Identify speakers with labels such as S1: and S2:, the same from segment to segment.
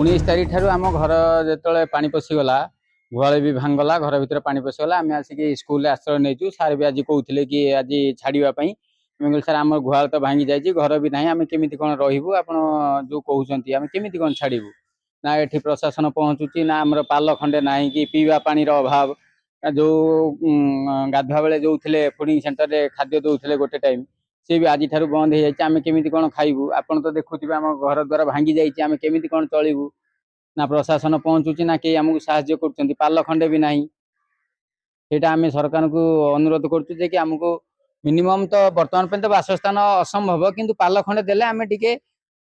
S1: 19 तारीख ठारू आम घर जो पानी पशिगला गुहाल भी भांगला घर भर पानी पशिगला आम आसिक स्कूल आश्रय नहीं सार भी आज कहते कि आज छाड़ापी सर आम गुहाल तो भांगी जाइए घर भी ना आम केमी कौन रू आप जो कहते आम केमी कौन छाड़ू ना ये प्रशासन पहुँचुची ना आम पाल खंडे ना कि पीवा पानी अभाव जो गाधुआ बेले जो थे फुडिंग सेंटर रे खाद्य दौले गोटे टाइम सी भी आज ठार बंद हो जाए आम केमी कौन खाइबू आपन तो देखुवे आम घर द्वारा भांगी जाइए आम केमी कौन चलू ना प्रशासन पहुँचुची ना कहीं आमको साहाय्य कर पाल खंडे भी ना सेटा आम सरकार को अनुरोध करुँ कि आमको मिनिमम तो बर्तमान पे तो बासस्थान असंभव किंतु पाल खंडे देले आम टिके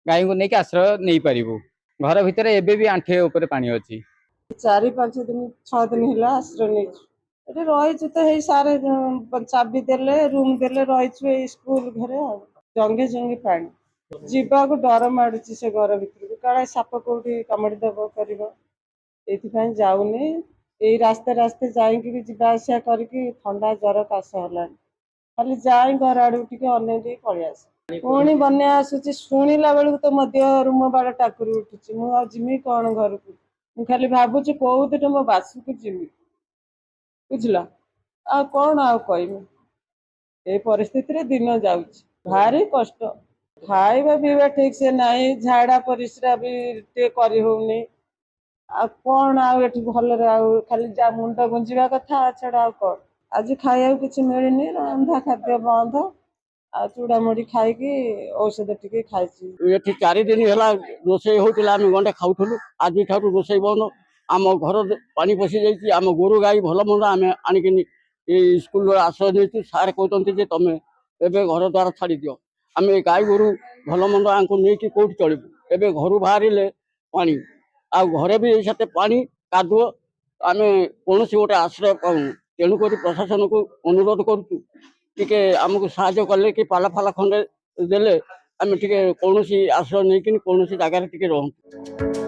S1: गाई को लेकिन आश्रय नहीं पारिबू घर भितर एबे भी आंठे ऊपर पानी अच्छी
S2: 4-5 दिन 6 दिन है आश्रय नहीं रही तो है सारे चाबी देले रूम देले रही स्कूल घरे जंगे जंगे पानी जीवा को डर माड़ुची से घर भर काले साप कौटी कामुड़ीदेव कर जाऊनी यही रास्ते रास्ते जाकि जावासिया करके ठंडा जर काश है खाली जाए घर आड़ू टे अने पलि आस पुणी बन्या आसूची शुणिला बेलू तो मो रूम बाड़ टाकुरी उठुची मुझी कौन घर को मु खाली भावुची कौ दिन मो बासु को जिमी बुझल आ कौन आ कहमी ए परिस्थिति दिन जाऊँच भारी कष्ट खाଇବା पिवा ठीक से नहीं झाड़ा परिश्रा भी टे करी होनी आ कौन आठ भल खाली जा मुंड गुंजा कथा छड़ा कौन आज खाया किसी मिलनी रंधा खाद्य बंद आ चूड़ा मुड़ी खाई औषध टी खाई
S3: ये 4 दिन है रोसे होता गंडे खाऊलु आज ठार रोसे बंद आम घर पानी पशि जाइए आम गोरु गाई भल मंद आम आणिक स्कूल आश्रय नहीं सार कहते तुम एवं घर द्वार छाड़ दियो आम गाई गोरु भल मंद आंको नहीं कौट चलू एवं घर बाहर पानी आ घरे भी साथे पानी कादुओ आम कौन गोटे आश्रय पाऊँ तेणुक प्रशासन को अनुरोध करुचे आमको साहाय्य कले कि पाला फाला खंडे देले आम टे कौन आश्रय नहीं कौन जगार टे रहूँ।